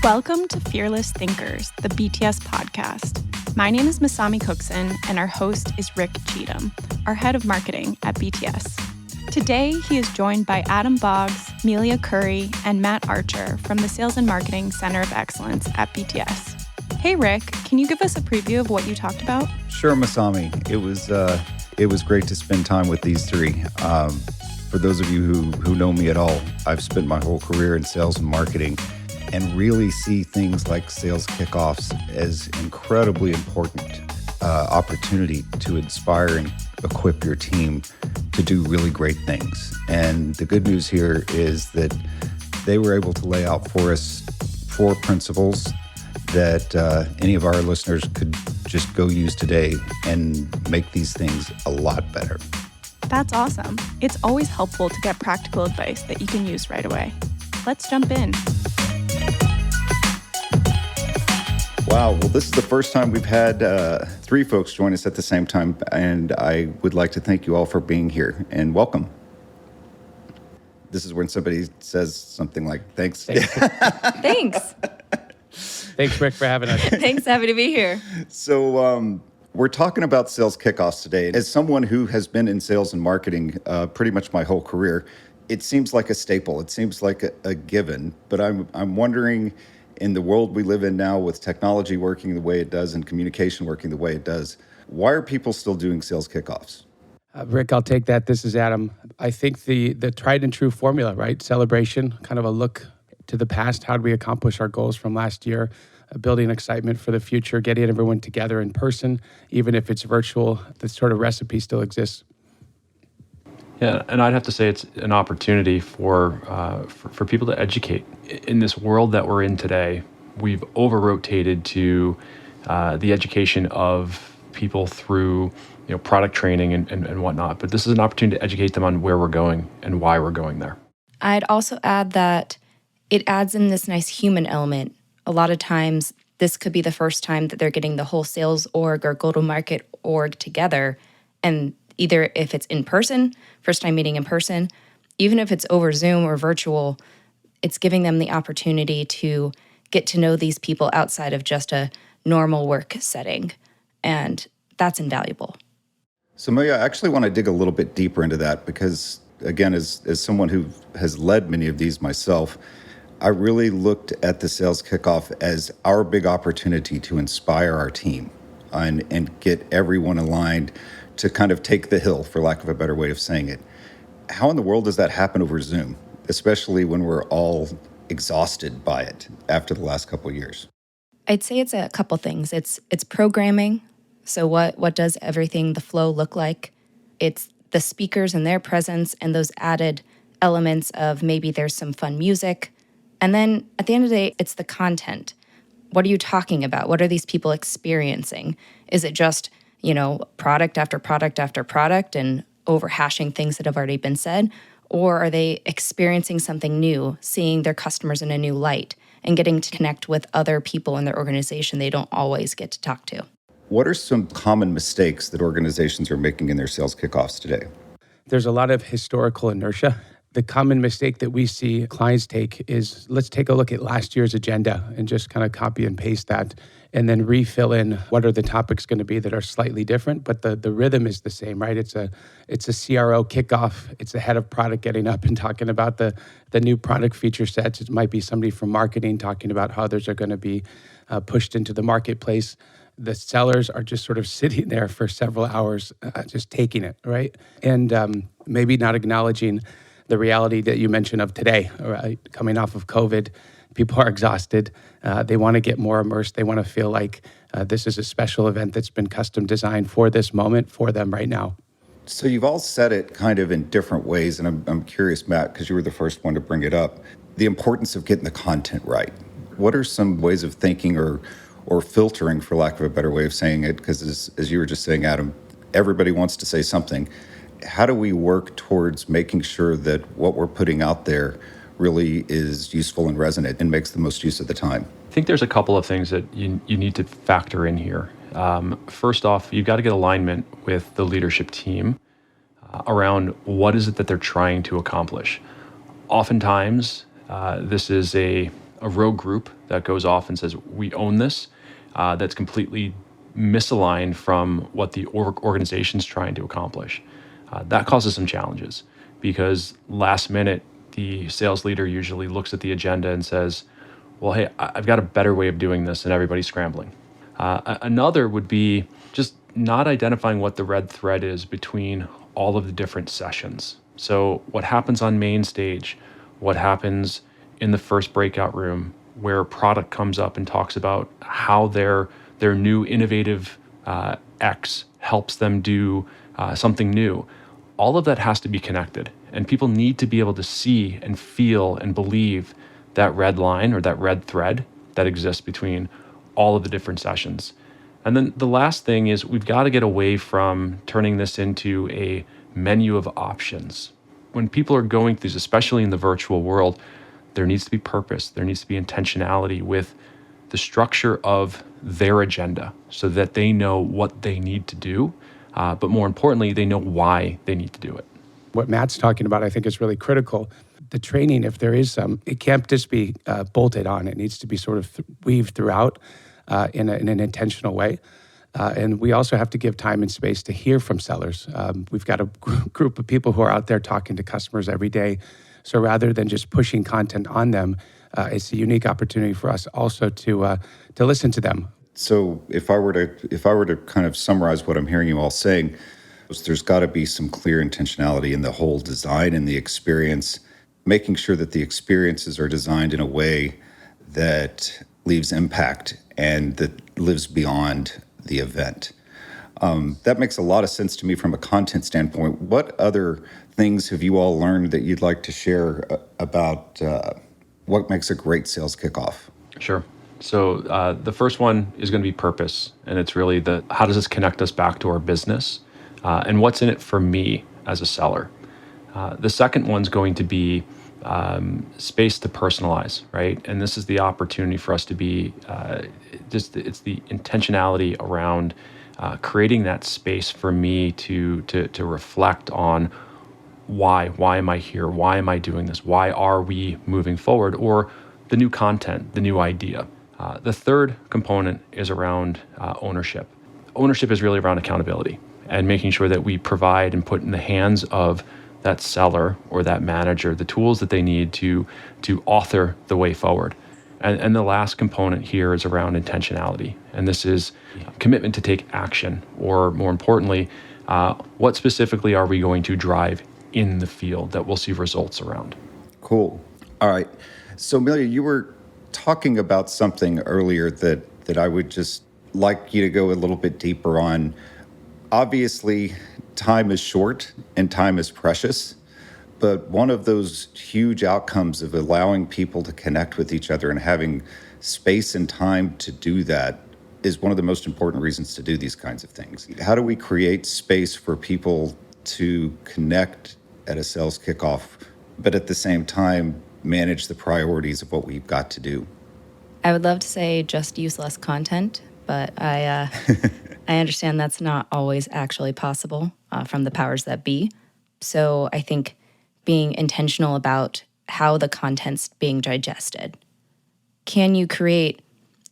Welcome to Fearless Thinkers, the BTS podcast. My name is Masami Cookson, and our host is Rick Cheatham, our head of marketing at BTS. Today, he is joined by Adam Boggs, Melia Coury, and Matt Archer from the Sales and Marketing Center of Excellence at BTS. Hey, Rick, can you give us a preview of what you talked about? Sure, Masami. It was great to spend time with these three. For those of you who know me at all, I've spent my whole career in sales and marketing and really see things like sales kickoffs as incredibly important opportunity to inspire and equip your team to do really great things. And the good news here is that they were able to lay out for us 4 principles that any of our listeners could just go use today and make these things a lot better. That's awesome. It's always helpful to get practical advice that you can use right away. Let's jump in. Wow, well, this is the first time we've had 3 folks join us at the same time, and I would like to thank you all for being here, and welcome. This is when somebody says something like, thanks. Thanks. Thanks, Rick, for having us. Thanks, happy to be here. So we're talking about sales kickoffs today. As someone who has been in sales and marketing pretty much my whole career, it seems like a staple. It seems like a given, but I'm wondering, in the world we live in now with technology working the way it does and communication working the way it does, why are people still doing sales kickoffs? Rick, I'll take that. This is Adam. I think the tried and true formula, right? Celebration, kind of a look to the past. How did we accomplish our goals from last year? Building excitement for the future, getting everyone together in person, even if it's virtual. The sort of recipe still exists. Yeah, and I'd have to say it's an opportunity for people to educate. In this world that we're in today, we've over-rotated to the education of people through product training and whatnot. But this is an opportunity to educate them on where we're going and why we're going there. I'd also add that it adds in this nice human element. A lot of times, this could be the first time that they're getting the whole sales org or go-to-market org together, and either if it's in person, first time meeting in person, even if it's over Zoom or virtual, it's giving them the opportunity to get to know these people outside of just a normal work setting. And that's invaluable. So Melia, I actually want to dig a little bit deeper into that because, again, as someone who has led many of these myself, I really looked at the sales kickoff as our big opportunity to inspire our team and get everyone aligned to kind of take the hill, for lack of a better way of saying it. How in the world does that happen over Zoom, especially when we're all exhausted by it after the last couple of years? I'd say it's a couple things. It's programming. So what does everything, the flow look like? It's the speakers and their presence and those added elements of maybe there's some fun music. And then at the end of the day, it's the content. What are you talking about? What are these people experiencing? Is it just product after product after product and overhashing things that have already been said? Or are they experiencing something new, seeing their customers in a new light, and getting to connect with other people in their organization they don't always get to talk to? What are some common mistakes that organizations are making in their sales kickoffs today? There's a lot of historical inertia. The common mistake that we see clients take is, let's take a look at last year's agenda and just kind of copy and paste that and then refill in what are the topics going to be that are slightly different, but the rhythm is the same, right? It's a CRO kickoff. It's a head of product getting up and talking about the new product feature sets. It might be somebody from marketing talking about how others are going to be pushed into the marketplace. The sellers are just sort of sitting there for several hours, just taking it, right? And maybe not acknowledging the reality that you mentioned of today, right? Coming off of COVID, people are exhausted. They want to get more immersed. They want to feel like this is a special event that's been custom designed for this moment for them right now. So you've all said it kind of in different ways, and I'm curious, Matt, because you were the first one to bring it up, the importance of getting the content right. What are some ways of thinking or filtering, for lack of a better way of saying it, because as you were just saying, Adam, everybody wants to say something. How do we work towards making sure that what we're putting out there really is useful and resonant and makes the most use of the time? I think there's a couple of things that you need to factor in here. First off, you've got to get alignment with the leadership team around what is it that they're trying to accomplish. Oftentimes, this is a rogue group that goes off and says, we own this, that's completely misaligned from what the organization's trying to accomplish. That causes some challenges because last minute, the sales leader usually looks at the agenda and says, well, hey, I've got a better way of doing this, and everybody's scrambling. Another would be just not identifying what the red thread is between all of the different sessions. So what happens on main stage, what happens in the first breakout room where product comes up and talks about how their new innovative X helps them do something new. All of that has to be connected, and people need to be able to see and feel and believe that red line or that red thread that exists between all of the different sessions. And then the last thing is we've got to get away from turning this into a menu of options. When people are going through this, especially in the virtual world, there needs to be purpose. There needs to be intentionality with the structure of their agenda so that they know what they need to do, but more importantly, they know why they need to do it. What Matt's talking about, I think, is really critical. The training, if there is some, it can't just be bolted on. It needs to be sort of weaved throughout in an intentional way. And we also have to give time and space to hear from sellers. We've got a group of people who are out there talking to customers every day. So rather than just pushing content on them, it's a unique opportunity for us also to listen to them. So if I were to kind of summarize what I'm hearing you all saying, there's got to be some clear intentionality in the whole design and the experience, making sure that the experiences are designed in a way that leaves impact and that lives beyond the event. That makes a lot of sense to me from a content standpoint. What other things have you all learned that you'd like to share about what makes a great sales kickoff? Sure. So the first one is going to be purpose, and it's really how does this connect us back to our business, and what's in it for me as a seller. The second one's going to be space to personalize, right? And this is the opportunity for us to be it's the intentionality around creating that space for me to reflect on why am I here? Why am I doing this? Why are we moving forward? Or the new content, the new idea. The third component is around ownership. Ownership is really around accountability and making sure that we provide and put in the hands of that seller or that manager the tools that they need to author the way forward. And the last component here is around intentionality. And this is commitment to take action, or more importantly, what specifically are we going to drive in the field that we'll see results around? Cool. All right. So Melia, you were talking about something earlier that I would just like you to go a little bit deeper on. Obviously, time is short and time is precious, but one of those huge outcomes of allowing people to connect with each other and having space and time to do that is one of the most important reasons to do these kinds of things. How do we create space for people to connect at a sales kickoff, but at the same time manage the priorities of what we've got to do? I would love to say just use less content, but I understand that's not always actually possible from the powers that be. So I think being intentional about how the content's being digested. Can you create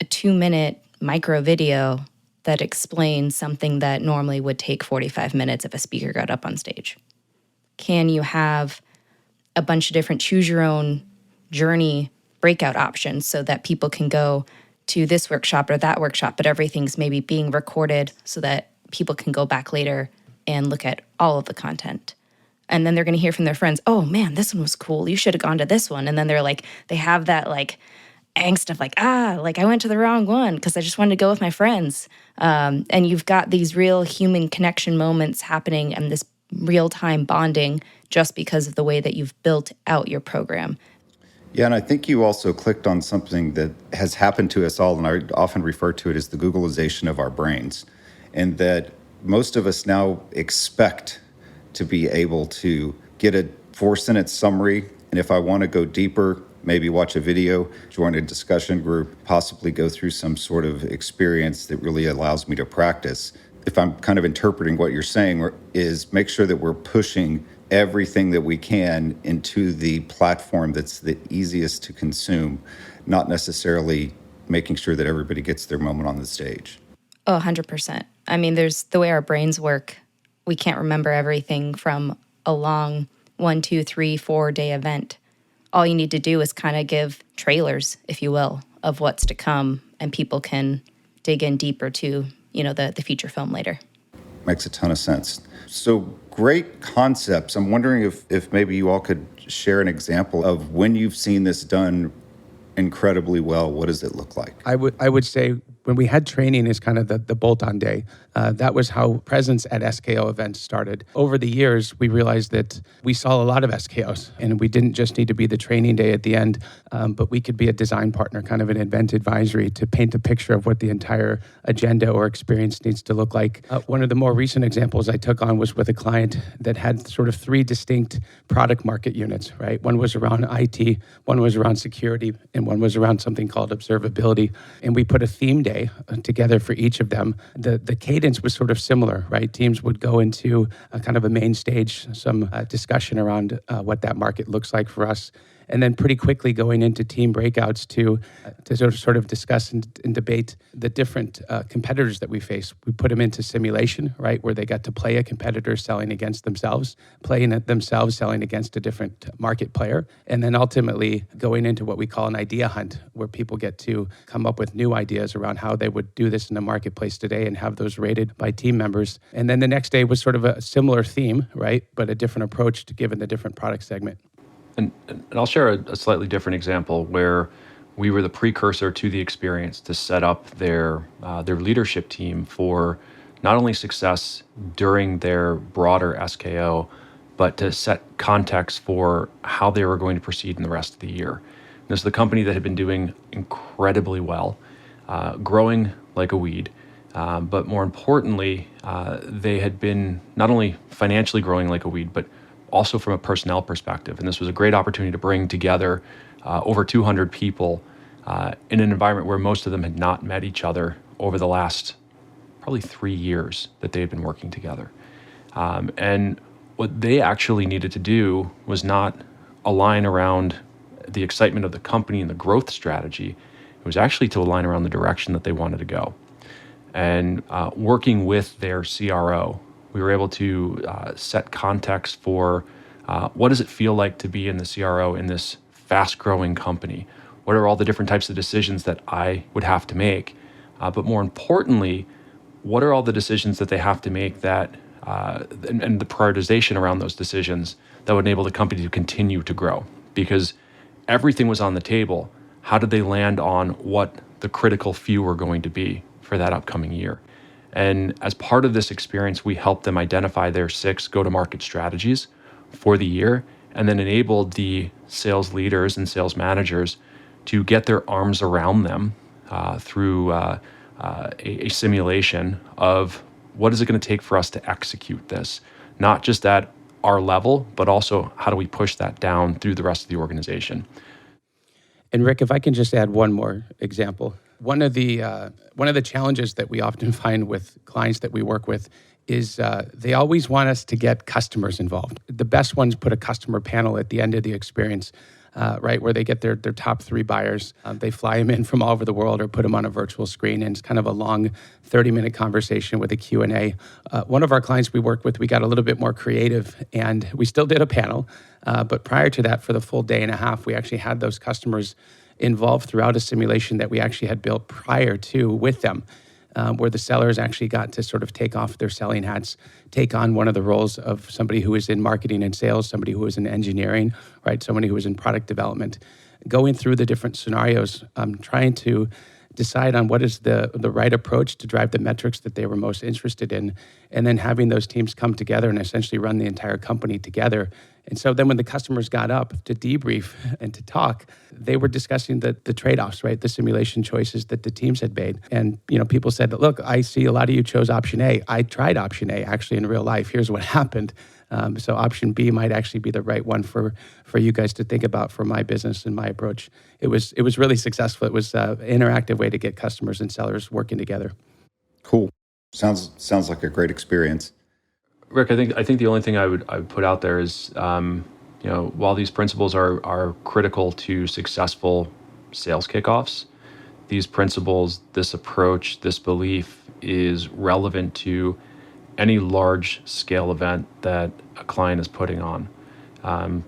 a 2-minute micro video that explains something that normally would take 45 minutes if a speaker got up on stage? Can you have a bunch of different choose your own journey breakout options so that people can go to this workshop or that workshop, but everything's maybe being recorded so that people can go back later and look at all of the content? And then they're going to hear from their friends, oh man, this one was cool. You should have gone to this one. And then they're like, they have that like angst of like, I went to the wrong one because I just wanted to go with my friends. And you've got these real human connection moments happening and this real-time bonding just because of the way that you've built out your program. Yeah, and I think you also clicked on something that has happened to us all, and I often refer to it as the Googleization of our brains, and that most of us now expect to be able to get a 4-sentence summary, and if I want to go deeper, maybe watch a video, join a discussion group, possibly go through some sort of experience that really allows me to practice. If I'm kind of interpreting what you're saying, is make sure that we're pushing everything that we can into the platform that's the easiest to consume, not necessarily making sure that everybody gets their moment on the stage. Oh, 100%. I mean, there's the way our brains work. We can't remember everything from a long 1, 2, 3, 4 day event. All you need to do is kind of give trailers, if you will, of what's to come, and people can dig in deeper to, the feature film later. Makes a ton of sense. So great concepts. I'm wondering if maybe you all could share an example of when you've seen this done incredibly well. What does it look like? I would say when we had training is kind of the bolt-on day. That was how presence at SKO events started. Over the years, we realized that we saw a lot of SKOs, and we didn't just need to be the training day at the end, but we could be a design partner, kind of an event advisory to paint a picture of what the entire agenda or experience needs to look like. One of the more recent examples I took on was with a client that had sort of 3 distinct product market units, right? One was around IT, one was around security, and one was around something called observability. And we put a theme day together for each of them. The cadence was sort of similar, right? Teams would go into a kind of a main stage, some discussion around what that market looks like for us. And then pretty quickly going into team breakouts to sort of discuss and debate the different competitors that we face. We put them into simulation, right, where they got to play a competitor selling against themselves, playing it themselves, selling against a different market player, and then ultimately going into what we call an idea hunt, where people get to come up with new ideas around how they would do this in the marketplace today and have those rated by team members. And then the next day was sort of a similar theme, right, but a different approach to given the different product segment. And I'll share a slightly different example where we were the precursor to the experience to set up their leadership team for not only success during their broader SKO, but to set context for how they were going to proceed in the rest of the year. This is the company that had been doing incredibly well, growing like a weed, but more importantly, they had been not only financially growing like a weed, but also from a personnel perspective. And this was a great opportunity to bring together over 200 people in an environment where most of them had not met each other over the last probably 3 years that they had been working together. And what they actually needed to do was not align around the excitement of the company and the growth strategy. It was actually to align around the direction that they wanted to go. And working with their CRO, we were able to set context for what does it feel like to be in the CRO in this fast-growing company? What are all the different types of decisions that I would have to make? But more importantly, what are all the decisions that they have to make that, and the prioritization around those decisions that would enable the company to continue to grow? Because everything was on the table. How did they land on what the critical few were going to be for that upcoming year? And as part of this experience, we helped them identify their 6 go-to-market strategies for the year, and then enabled the sales leaders and sales managers to get their arms around them through a simulation of what is it going to take for us to execute this, not just at our level, but also how do we push that down through the rest of the organization. And Rick, if I can just add one more example. One of the challenges that we often find with clients that we work with is they always want us to get customers involved. The best ones put a customer panel at the end of the experience, right, where they get their top 3 buyers. They fly them in from all over the world or put them on a virtual screen, and it's kind of a long 30-minute conversation with a Q&A. One of our clients we worked with, we got a little bit more creative, and we still did a panel. But prior to that, for the full day and a half, we actually had those customers involved throughout a simulation that we actually had built prior to with them, where the sellers actually got to sort of take off their selling hats, take on one of the roles of somebody who is in marketing and sales, somebody who is in engineering, right? Somebody who is in product development, going through the different scenarios, trying to decide on what is the right approach to drive the metrics that they were most interested in, and then having those teams come together and essentially run the entire company together. And so then when the customers got up to debrief and to talk, they were discussing the trade-offs, right? The simulation choices that the teams had made. And, people said, look, I see a lot of you chose option A. I tried option A actually in real life. Here's what happened. So option B might actually be the right one for you guys to think about for my business and my approach. It was really successful. It was an interactive way to get customers and sellers working together. Cool. Sounds like a great experience. Rick, I think the only thing I would put out there is, while these principles are critical to successful sales kickoffs, these principles, this approach, this belief is relevant to any large scale event that a client is putting on,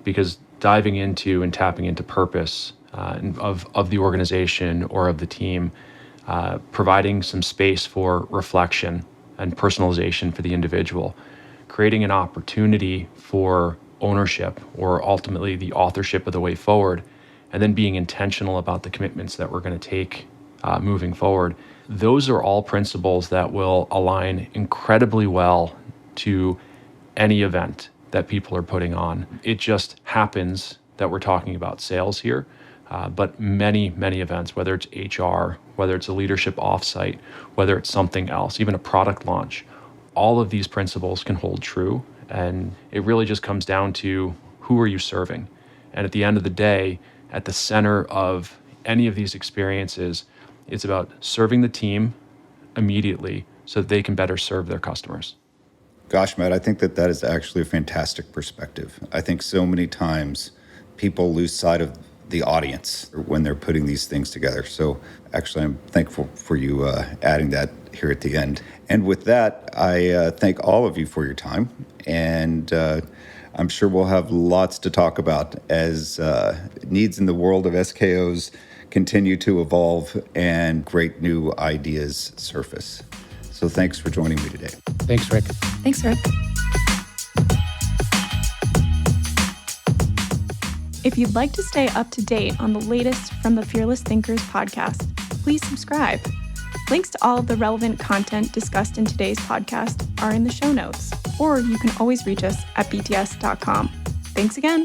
because diving into and tapping into purpose of the organization or of the team, providing some space for reflection and personalization for the individual, creating an opportunity for ownership or ultimately the authorship of the way forward, and then being intentional about the commitments that we're going to take moving forward. Those are all principles that will align incredibly well to any event that people are putting on. It just happens that we're talking about sales here, but many, many events, whether it's HR, whether it's a leadership offsite, whether it's something else, even a product launch, all of these principles can hold true. And it really just comes down to who are you serving? And at the end of the day, at the center of any of these experiences, it's about serving the team immediately so that they can better serve their customers. Gosh, Matt, I think that is actually a fantastic perspective. I think so many times people lose sight of the audience when they're putting these things together. So actually, I'm thankful for you adding that here at the end. And with that, I thank all of you for your time. And I'm sure we'll have lots to talk about as needs in the world of SKOs continue to evolve and great new ideas surface. So thanks for joining me today. Thanks, Rick. Thanks, Rick. If you'd like to stay up to date on the latest from the Fearless Thinkers podcast, please subscribe. Links to all of the relevant content discussed in today's podcast are in the show notes, or you can always reach us at bts.com. Thanks again.